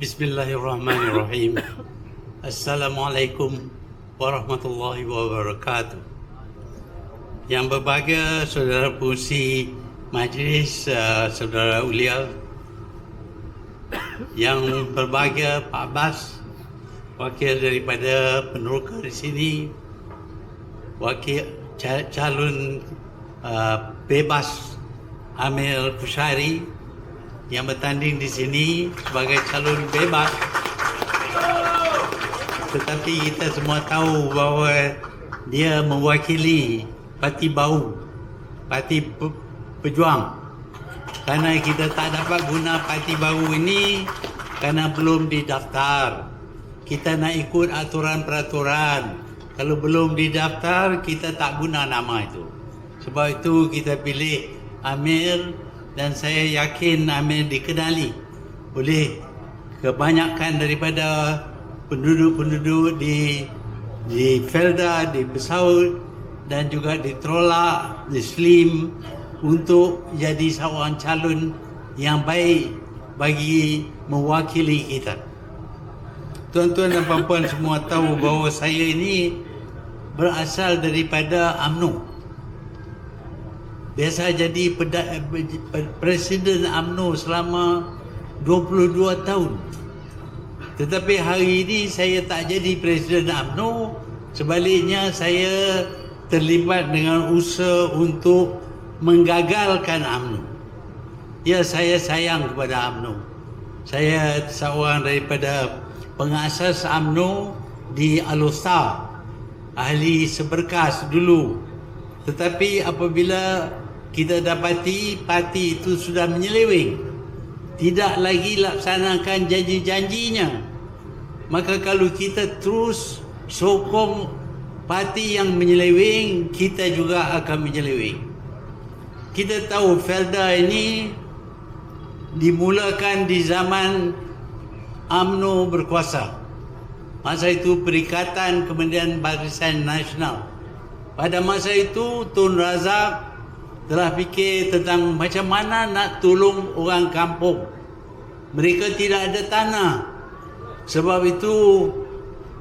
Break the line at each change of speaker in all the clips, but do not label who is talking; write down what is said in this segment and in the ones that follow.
Bismillahirrahmanirrahim. Assalamualaikum warahmatullahi wabarakatuh. Yang berbahagia saudara pengurusi majlis, saudara Ulia, yang berbahagia Pak Abbas, wakil daripada peneroka di sini, wakil calon bebas Amir Fushari yang bertanding di sini sebagai calon bebas. Tetapi kita semua tahu bahawa dia mewakili parti baru, parti pejuang. Kerana kita tak dapat guna parti baru ini kerana belum didaftar. Kita nak ikut aturan peraturan. Kalau belum didaftar, kita tak guna nama itu. Sebab itu kita pilih Amir, dan saya yakin Amir dikenali oleh kebanyakan daripada penduduk-penduduk di Felda, di Besaut dan juga di Trolak, di Slim, untuk jadi seorang calon yang baik bagi mewakili kita. Tuan-tuan dan puan-puan semua tahu bahawa saya ini berasal daripada UMNO. Biasa jadi Presiden UMNO selama 22 tahun. Tetapi hari ini saya tak jadi Presiden UMNO. Sebaliknya saya terlibat dengan usaha untuk menggagalkan UMNO. Ya, saya sayang kepada UMNO. Saya seorang daripada pengasas UMNO di Alostar, ahli seberkas dulu. Tetapi apabila kita dapati parti itu sudah menyeleweng, tidak lagi laksanakan janji-janjinya, maka kalau kita terus sokong parti yang menyeleweng, kita juga akan menyeleweng. Kita tahu Felda ini dimulakan di zaman UMNO berkuasa. Masa itu Perikatan Kemudian Barisan Nasional. Pada masa itu Tun Razak telah fikir tentang macam mana nak tolong orang kampung. Mereka tidak ada tanah. Sebab itu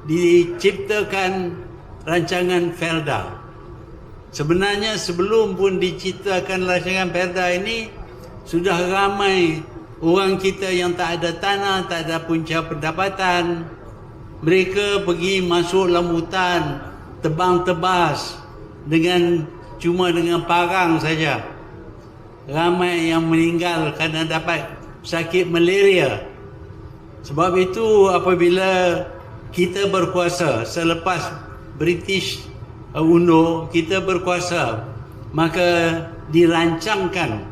diciptakan rancangan Felda. Sebenarnya sebelum pun diciptakan rancangan Felda ini, sudah ramai orang kita yang tak ada tanah, tak ada punca pendapatan. Mereka pergi masuk dalam hutan, tebang tebas cuma dengan parang saja. Ramai yang meninggal kerana dapat sakit malaria. Sebab itu apabila kita berkuasa selepas British undur, kita berkuasa, maka dirancangkan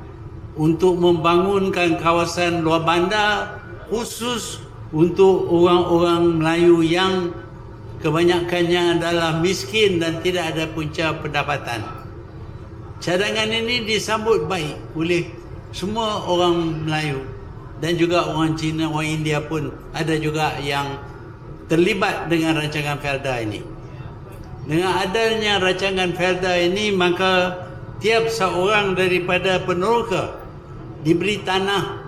untuk membangunkan kawasan luar bandar khusus untuk orang-orang Melayu yang kebanyakannya adalah miskin dan tidak ada punca pendapatan. Cadangan ini disambut baik oleh semua orang Melayu dan juga orang Cina, orang India pun ada juga yang terlibat dengan rancangan Felda ini. Dengan adanya rancangan Felda ini, maka tiap seorang daripada peneroka diberi tanah,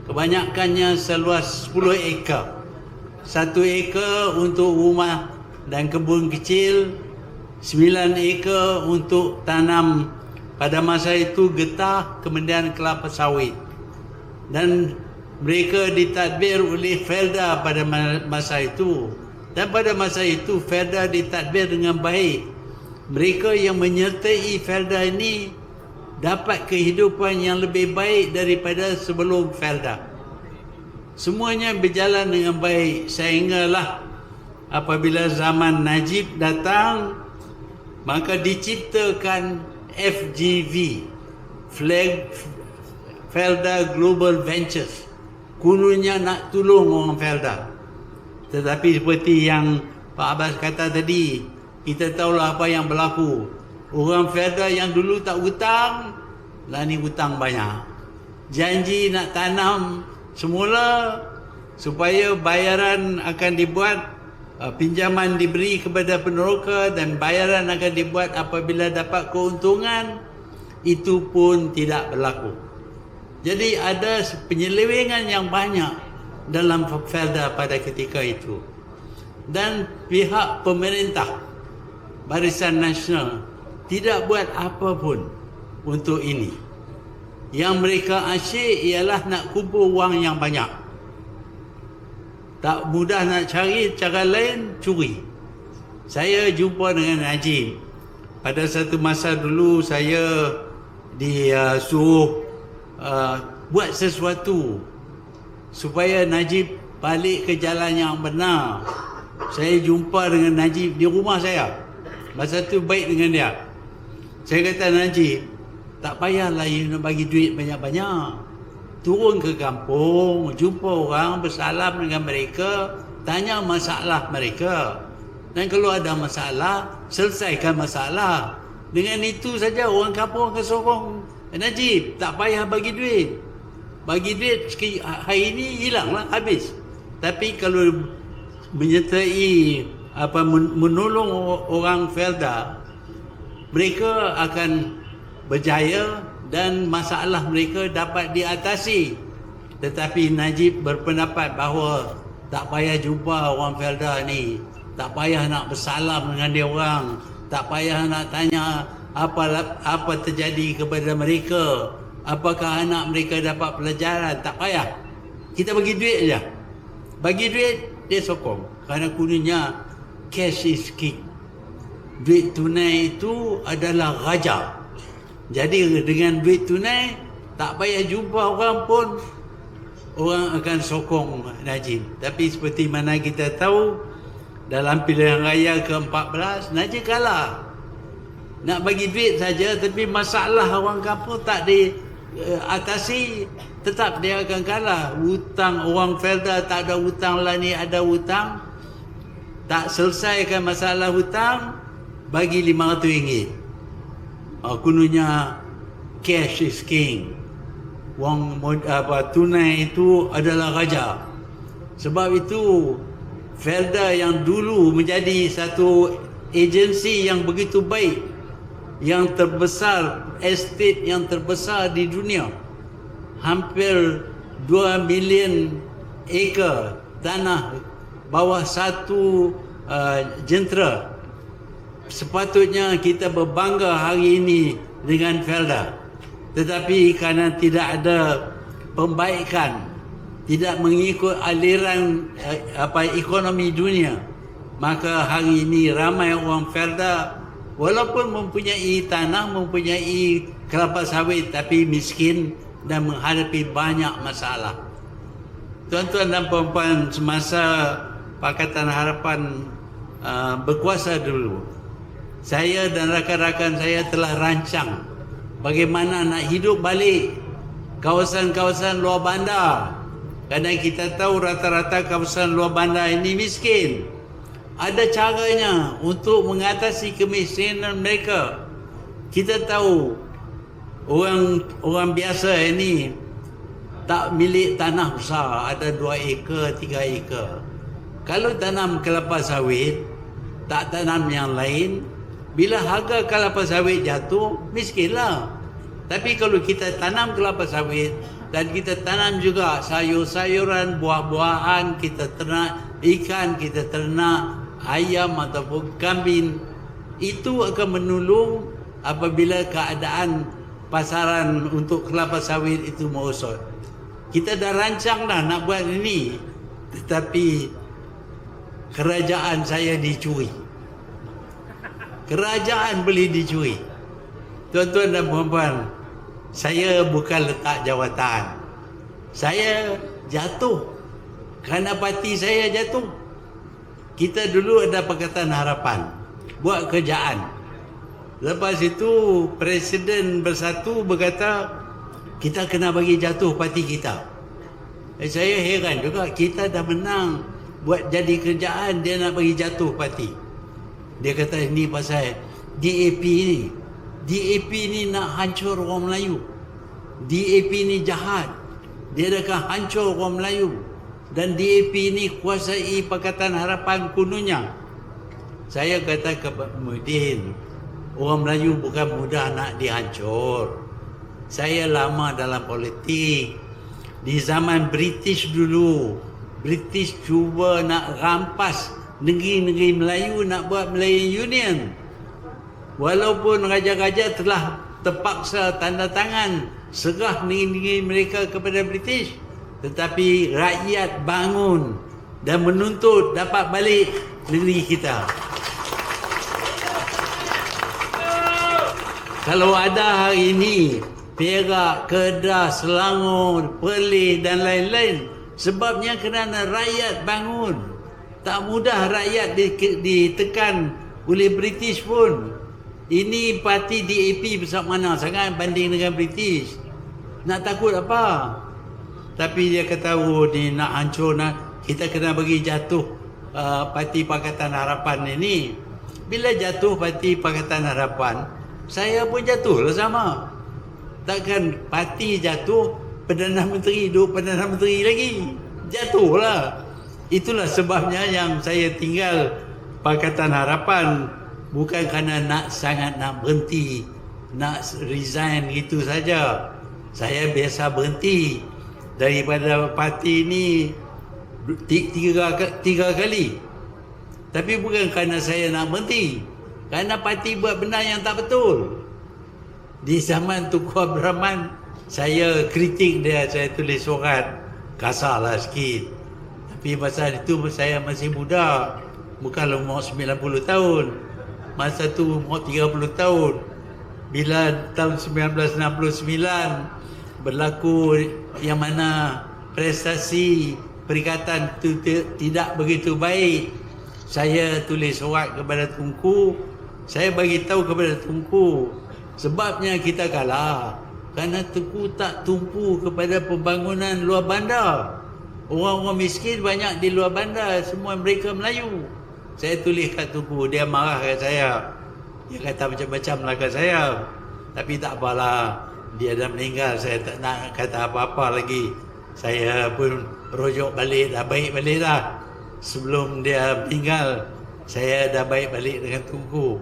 kebanyakannya seluas 10 ekar. 1 ekar untuk rumah dan kebun kecil, 9 ekar untuk tanam pada masa itu getah, kemudian kelapa sawit. Dan mereka ditadbir oleh Felda pada masa itu. Dan pada masa itu Felda ditadbir dengan baik. Mereka yang menyertai Felda ini dapat kehidupan yang lebih baik daripada sebelum Felda. Semuanya berjalan dengan baik sehinggalah apabila zaman Najib datang, maka diciptakan FGV, Felda Global Ventures. Kononnya nak tolong orang Felda. Tetapi seperti yang Pak Abbas kata tadi, kita tahulah apa yang berlaku. Orang Felda yang dulu tak hutang, lah ni hutang banyak. Janji nak tanam semula supaya bayaran akan dibuat, pinjaman diberi kepada peneroka dan bayaran akan dibuat apabila dapat keuntungan, itu pun tidak berlaku. Jadi ada penyelewengan yang banyak dalam Felda pada ketika itu. Dan pihak pemerintah Barisan Nasional tidak buat apa pun untuk ini. Yang mereka asyik ialah nak kumpul wang yang banyak. Tak mudah nak cari, cara lain curi. Saya jumpa dengan Najib. Pada satu masa dulu saya disuruh buat sesuatu supaya Najib balik ke jalan yang benar. Saya jumpa dengan Najib di rumah saya. Masa tu baik dengan dia. Saya kata, Najib, tak payahlah you nak bagi duit banyak-banyak. Turun ke kampung, jumpa orang, bersalam dengan mereka, tanya masalah mereka. Dan kalau ada masalah, selesaikan masalah. Dengan itu saja orang kampung akan sokong Najib. Tak payah bagi duit. Bagi duit hari ini hilanglah, habis. Tapi kalau menyertai menolong orang Felda, mereka akan berjaya dan masalah mereka dapat diatasi. Tetapi Najib berpendapat bahawa tak payah jumpa orang Felda ni, tak payah nak bersalam dengan dia orang, tak payah nak tanya apa terjadi kepada mereka, apakah anak mereka dapat pelajaran, tak payah. Kita bagi duit saja. Bagi duit, dia sokong. Kerana kononnya cash is king. Duit tunai itu adalah raja. Jadi dengan duit tunai, tak payah jumpa orang pun, orang akan sokong Najib. Tapi seperti mana kita tahu, dalam pilihan raya ke-14, Najib kalah. Nak bagi duit saja, tapi masalah orang kampung tak diatasi, tetap dia akan kalah. Hutang orang Felda tak ada hutang lah, ni ada hutang. Tak selesaikan masalah hutang, bagi RM500. Kononnya cash is king. Wang tunai itu adalah raja. Sebab itu Felda yang dulu menjadi satu agensi yang begitu baik, yang terbesar, estate yang terbesar di dunia, hampir 2 million ekar tanah bawah satu jentera. Sepatutnya kita berbangga hari ini dengan Felda. Tetapi kerana tidak ada pembaikan, tidak mengikut aliran ekonomi dunia, maka hari ini ramai orang Felda walaupun mempunyai tanah, mempunyai kelapa sawit, tapi miskin dan menghadapi banyak masalah. Tuan-tuan dan puan-puan, semasa Pakatan Harapan berkuasa dulu, saya dan rakan-rakan saya telah rancang bagaimana nak hidup balik kawasan-kawasan luar bandar. Kerana kita tahu rata-rata kawasan luar bandar ini miskin. Ada caranya untuk mengatasi kemiskinan mereka. Kita tahu orang biasa ini tak milik tanah besar, ada 2 ekar, 3 ekar. Kalau tanam kelapa sawit, tak tanam yang lain, bila harga kelapa sawit jatuh, miskinlah. Tapi kalau kita tanam kelapa sawit dan kita tanam juga sayur-sayuran, buah-buahan, kita ternak ikan, kita ternak ayam ataupun kambing, itu akan menolong apabila keadaan pasaran untuk kelapa sawit itu merosot. Kita dah rancang dah nak buat ini, tetapi kerajaan saya dicuri. Kerajaan boleh dicuri. Tuan-tuan dan puan-puan, saya bukan letak jawatan. Saya jatuh kerana parti saya jatuh. Kita dulu ada Pakatan Harapan, buat kerjaan. Lepas itu Presiden Bersatu berkata, kita kena bagi jatuh parti kita. Saya heran juga, kita dah menang buat jadi kerjaan, dia nak bagi jatuh parti. Dia kata ini pasal DAP ni. DAP ni nak hancur orang Melayu. DAP ni jahat. Dia akan hancur orang Melayu. Dan DAP ni kuasai Pakatan Harapan kononnya. Saya kata kepada Muhyiddin, orang Melayu bukan mudah nak dihancur. Saya lama dalam politik. Di zaman British dulu, British cuba nak rampas negeri-negeri Melayu, nak buat Malayan Union. Walaupun raja-raja telah terpaksa tanda tangan serah negeri-negeri mereka kepada British, tetapi rakyat bangun dan menuntut dapat balik negeri kita. Kalau ada hari ini Perak, Kedah, Selangor, Perlis dan lain-lain, sebabnya kerana rakyat bangun. Tak mudah rakyat ditekan oleh British pun. Ini parti DAP besar mana sangat banding dengan British. Nak takut apa? Tapi dia kata, oh ni nak hancur, kita kena bagi jatuh parti Pakatan Harapan ini. Bila jatuh parti Pakatan Harapan, saya pun jatuh lah sama. Takkan parti jatuh, Perdana Menteri duduk Perdana Menteri lagi. Jatuhlah. Itulah sebabnya yang saya tinggal Pakatan Harapan. Bukan kerana sangat nak berhenti, nak resign gitu saja. Saya biasa berhenti daripada parti ini tiga kali. Tapi bukan kerana saya nak berhenti, kerana parti buat benda yang tak betul. Di zaman Tunku Abdul Rahman, saya kritik dia, saya tulis surat, kasarlah sikit. Tapi masa itu saya masih muda, bukan umur 90 tahun. Masa tu umur 30 tahun. Bila tahun 1969 berlaku yang mana prestasi perikatan itu tidak begitu baik, saya tulis surat kepada Tunku. Saya bagi tahu kepada Tunku, sebabnya kita kalah kerana Tunku tak tumpu kepada pembangunan luar bandar. Orang-orang miskin banyak di luar bandar, semua mereka Melayu. Saya tulis kat Tunku, dia marah kat saya. Dia kata macam-macam lah kat saya. Tapi tak apalah, dia dah meninggal, saya tak nak kata apa-apa lagi. Saya pun rujuk balik, dah baik balik dah. Sebelum dia meninggal, saya dah baik balik dengan Tunku.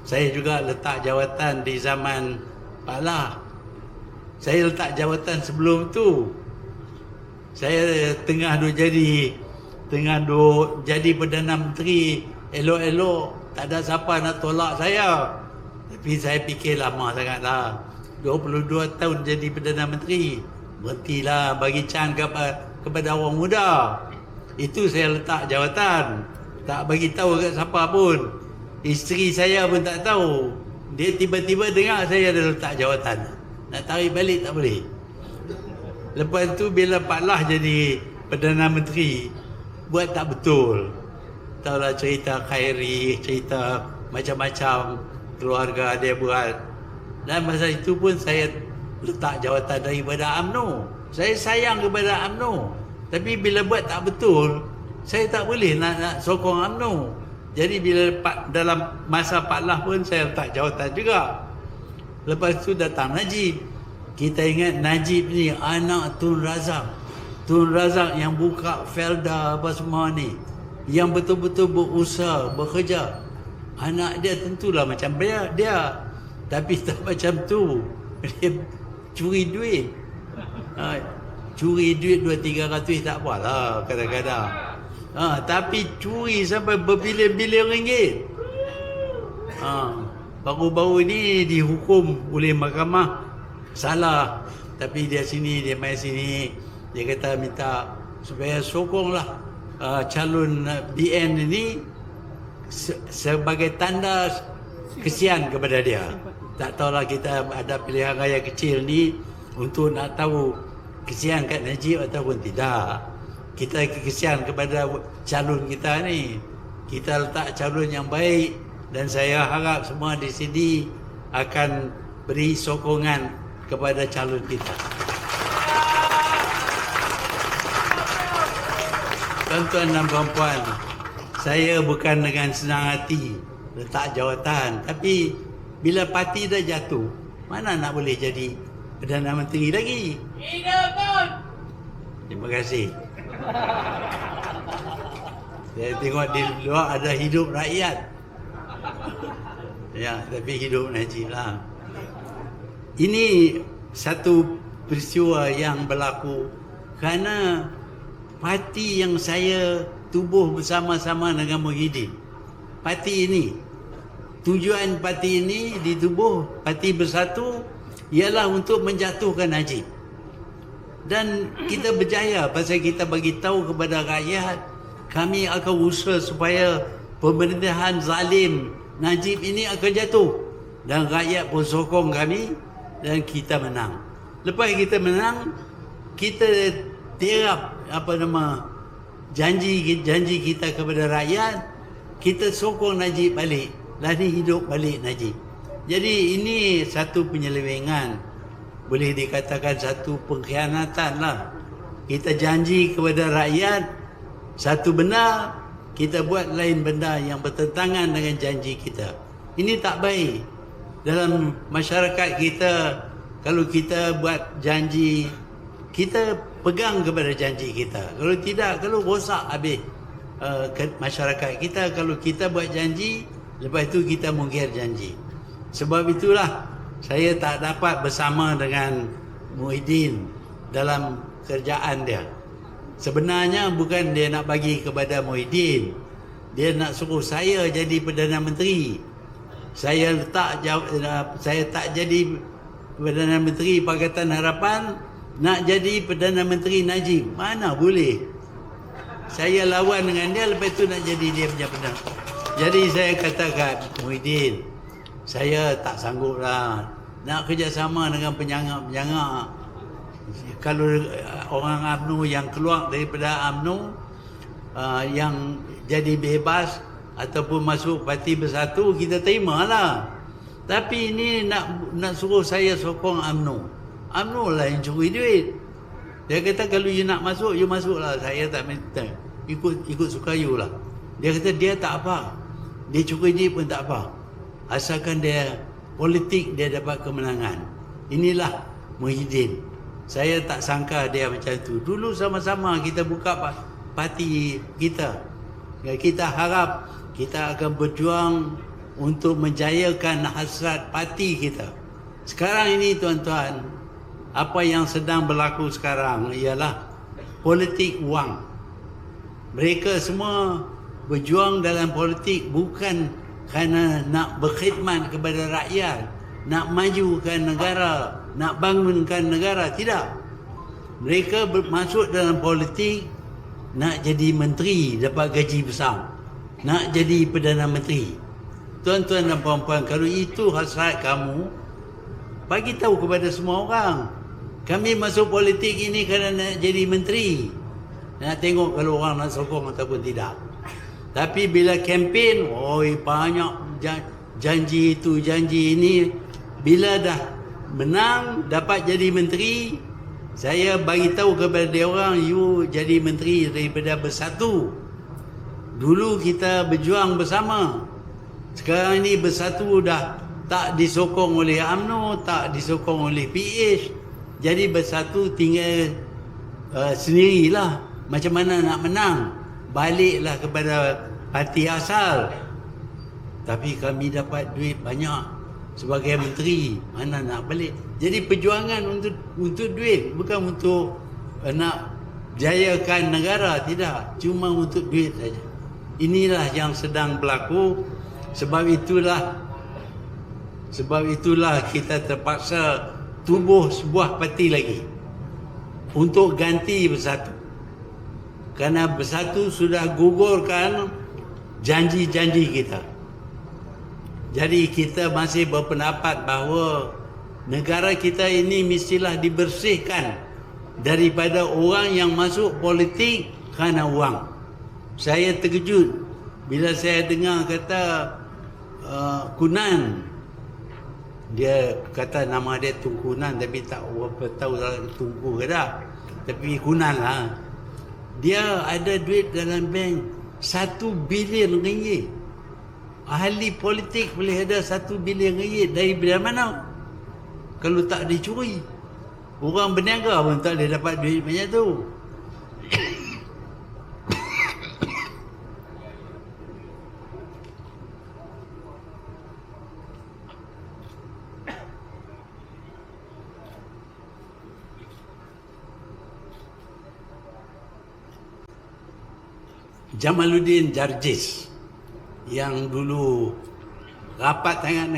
Saya juga letak jawatan di zaman Pak Lah. Saya letak jawatan sebelum tu. Saya tengah jadi Perdana Menteri, elok-elok tak ada siapa nak tolak saya. Tapi saya fikir lama sangatlah, 22 tahun jadi Perdana Menteri, berhentilah, bagi chance kepada orang muda. Itu saya letak jawatan, tak bagi tahu kat siapa pun. Isteri saya pun tak tahu. Dia tiba-tiba dengar saya ada letak jawatan, nak tarik balik tak boleh. Lepas tu bila Pak Lah jadi Perdana Menteri, buat tak betul. Tahulah cerita Khairi, cerita macam-macam keluarga dia buat. Dan masa itu pun saya letak jawatan daripada UMNO. Saya sayang kepada UMNO. Tapi bila buat tak betul, saya tak boleh nak sokong UMNO. Jadi bila dalam masa Pak Lah pun saya letak jawatan juga. Lepas tu datang Najib. Kita ingat Najib ni anak Tun Razak. Tun Razak yang buka Felda apa semua ni, yang betul-betul berusaha, bekerja. Anak dia tentulah macam dia. Tapi tak macam tu. Dia curi duit. Curi duit 200-300 tak apalah kadang-kadang. Tapi curi sampai berbilion-bilion ringgit. Baru-baru ini dihukum oleh mahkamah. Salah. Tapi dia main sini. Dia kata minta supaya sokonglah calon BN ini sebagai tanda kesian kepada dia. Tak tahulah kita ada pilihan raya kecil ni untuk nak tahu kesian kat Najib ataupun tidak. Kita kesian kepada calon kita ni. Kita letak calon yang baik dan saya harap semua di sini akan beri sokongan kepada calon kita. Tuan-tuan dan puan-puan, saya bukan dengan senang hati letak jawatan. Tapi bila parti dah jatuh, mana nak boleh jadi Perdana Menteri lagi? Hidup Tun! Terima kasih. Saya tengok di luar ada hidup rakyat. Ya, tapi hidup Najib lah. Ini satu peristiwa yang berlaku kerana parti yang saya tubuh bersama-sama dengan Muhyiddin. Parti ini, tujuan parti ini ditubuh, Parti Bersatu, ialah untuk menjatuhkan Najib. Dan kita berjaya pasal kita bagi tahu kepada rakyat, kami akan usaha supaya pemerintahan zalim Najib ini akan jatuh. Dan rakyat pun sokong kami dan kita menang. Lepas kita menang, kita terap janji kita kepada rakyat, kita sokong Najib balik. Lari hidup balik Najib. Jadi ini satu penyelewengan, boleh dikatakan satu pengkhianatan lah. Kita janji kepada rakyat satu benda, kita buat lain benda yang bertentangan dengan janji kita. Ini tak baik. Dalam masyarakat kita, kalau kita buat janji, kita pegang kepada janji kita. Kalau tidak, kalau rosak habis masyarakat kita. Kalau kita buat janji, lepas itu kita mungkir janji. Sebab itulah saya tak dapat bersama dengan Muhyiddin dalam kerjaan dia. Sebenarnya bukan dia nak bagi kepada Muhyiddin, dia nak suruh saya jadi Perdana Menteri. Saya tak jadi Perdana Menteri Pakatan Harapan, nak jadi Perdana Menteri Najib. Mana boleh. Saya lawan dengan dia, lepas tu nak jadi dia punya Perdana. Jadi saya katakan, Muhyiddin, saya tak sanggup lah nak kerjasama dengan penyangga-penyangga. Kalau orang UMNO yang keluar daripada UMNO yang jadi bebas ataupun masuk Parti Bersatu, kita terimalah. Tapi ini nak suruh saya sokong UMNO. UMNO lah yang curi duit. Dia kata kalau you nak masuk, you masuklah. Saya tak minta. Ikut suka you lah. Dia kata dia tak apa. Dia curi duit pun tak apa. Asalkan dia politik, dia dapat kemenangan. Inilah Muhyiddin. Saya tak sangka dia macam tu. Dulu sama-sama kita buka parti kita. Kita harap kita akan berjuang untuk menjayakan hasrat parti kita. Sekarang ini tuan-tuan, apa yang sedang berlaku sekarang ialah politik wang. Mereka semua berjuang dalam politik bukan kerana nak berkhidmat kepada rakyat, nak majukan negara, nak bangunkan negara. Tidak. Mereka masuk dalam politik nak jadi menteri, dapat gaji besar, nak jadi Perdana Menteri. Tuan-tuan dan puan-puan, kalau itu hasrat kamu, bagi tahu kepada semua orang. Kami masuk politik ini kerana nak jadi menteri. Nak tengok kalau orang nak sokong ataupun tidak. Tapi bila kempen, banyak janji itu, janji ini. Bila dah menang, dapat jadi menteri, saya bagi tahu kepada dia orang, you jadi menteri daripada Bersatu. Dulu kita berjuang bersama. Sekarang ini Bersatu dah tak disokong oleh UMNO, tak disokong oleh PH. Jadi Bersatu tinggal sendirilah. Macam mana nak menang? Baliklah kepada parti asal. Tapi kami dapat duit banyak sebagai menteri, mana nak balik. Jadi perjuangan untuk duit, bukan untuk nak jayakan negara, tidak, cuma untuk duit saja. Inilah yang sedang berlaku. Sebab itulah kita terpaksa tubuh sebuah parti lagi untuk ganti Bersatu. Kerana Bersatu sudah gugurkan janji-janji kita. Jadi kita masih berpendapat bahawa negara kita ini mestilah dibersihkan daripada orang yang masuk politik kerana wang. Saya terkejut bila saya dengar kata Kunan. Dia kata nama dia Tunku Kunan, tapi tak berapa tahu Tunku ke tak. Tapi Kunan lah. Dia ada duit dalam bank 1 bilion ringgit. Ahli politik boleh ada 1 bilion ringgit dari mana? Kalau tak dicuri. Orang berniaga pun tak boleh dapat duit banyak tu. Jamaluddin Jarjis yang dulu rapat sangat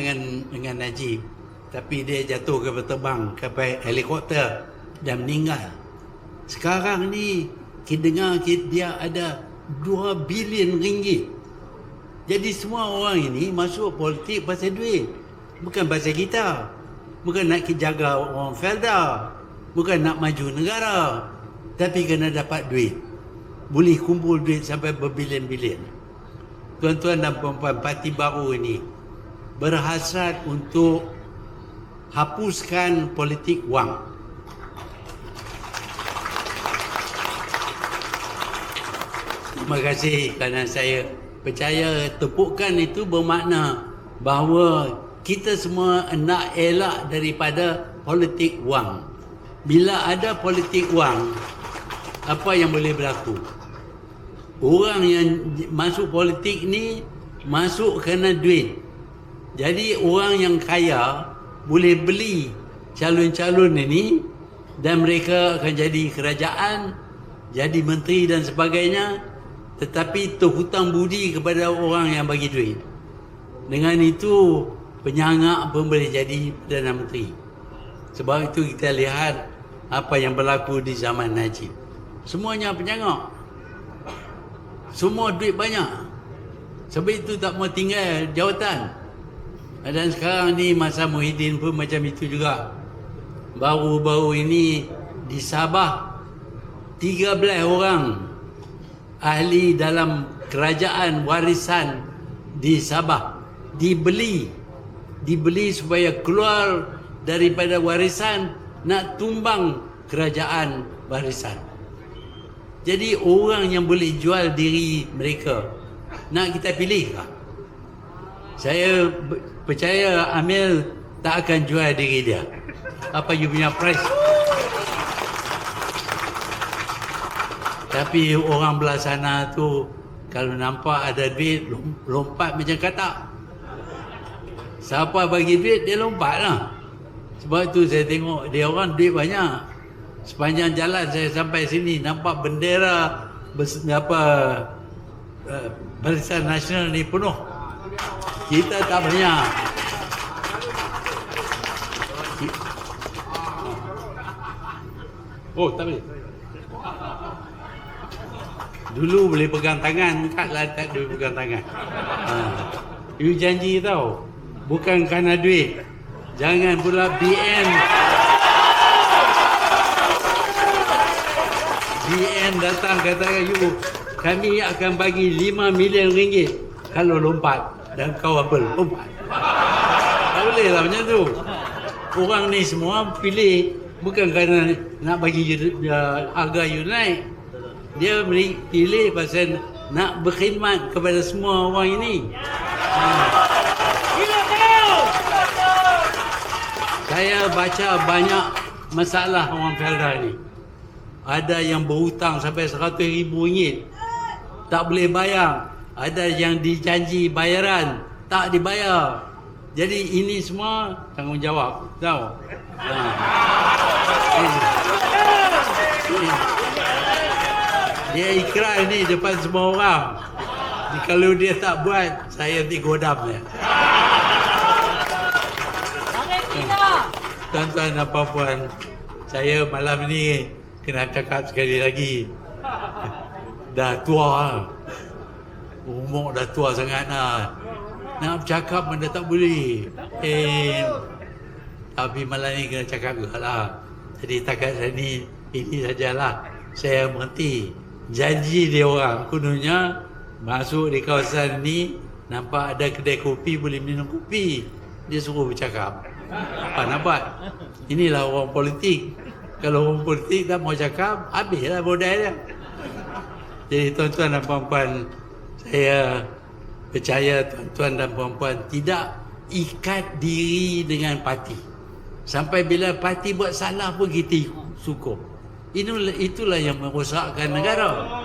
dengan Najib, tapi dia jatuh ke terbang ke helikopter dan meninggal. Sekarang ni kita dengar dia ada 2 bilion ringgit. Jadi semua orang ini masuk politik pasal duit, bukan pasal kita. Bukan nak jaga orang Felda, bukan nak maju negara, tapi kena dapat duit. Boleh kumpul duit sampai berbilion-bilion. Tuan-tuan dan puan-puan, parti baru ini berhasrat untuk hapuskan politik wang. Terima kasih kerana saya percaya tepukan itu bermakna bahawa kita semua nak elak daripada politik wang. Bila ada politik wang, apa yang boleh berlaku? Orang yang masuk politik ni masuk kerana duit. Jadi orang yang kaya boleh beli calon-calon ini dan mereka akan jadi kerajaan, jadi menteri dan sebagainya, tetapi terhutang budi kepada orang yang bagi duit. Dengan itu penyangak pun boleh jadi Perdana Menteri. Sebab itu kita lihat apa yang berlaku di zaman Najib. Semuanya penyangak. Semua duit banyak. Sebab itu tak mau tinggal jawatan. Dan sekarang ni masa Muhyiddin pun macam itu juga. Baru-baru ini di Sabah 13 orang ahli dalam kerajaan warisan di Sabah dibeli supaya keluar daripada warisan, nak tumbang kerajaan warisan. Jadi orang yang boleh jual diri mereka, nak kita pilih kah? Saya percaya Amil tak akan jual diri dia. Apa you punya price? Tapi orang belah sana tu kalau nampak ada duit, lompat macam katak. Siapa bagi duit, dia lompat lah. Sebab tu saya tengok dia orang duit banyak. Sepanjang jalan saya sampai sini, nampak bendera Barisan Nasional ni penuh. Kita tak banyak. Oh, tak boleh. Dulu boleh pegang tangan, taklah tak boleh pegang tangan. You janji tau, bukan kerana duit. Jangan pula BN datang kata you, kami akan bagi 5 million ringgit kalau lompat. Dan kau apa? Lompat. Tak boleh lah macam tu. Orang ni semua pilih bukan kerana nak bagi harga you naik. Dia pilih pasal nak berkhidmat kepada semua orang ini. Saya baca banyak masalah orang Felda ni. Ada yang berhutang sampai RM100,000 tak boleh bayar. Ada yang dijanji bayaran tak dibayar. Jadi ini semua tanggungjawab, tahu? Dia ikrar ni depan semua orang. Kalau dia tak buat, saya nanti godam dia. Tuan-tuan dan puan-puan, saya malam ni kena cakap sekali lagi. Dah tua, umur dah tua sangat lah. Nak bercakap pun dah tak boleh. Tapi malam ni kena cakap juga lah. Jadi takat saya ni, ini sajalah. Saya berhenti. Janji dia orang, kononnya masuk di kawasan ni, nampak ada kedai kopi, boleh minum kopi. Dia suruh bercakap. Apa nak buat? Inilah orang politik. Kalau orang politik tak mau cakap, habislah bodai dia. Jadi tuan-tuan dan puan-puan, saya percaya tuan-tuan dan puan-puan tidak ikat diri dengan parti. Sampai bila parti buat salah pun kita syukur. Itulah yang merosakkan negara.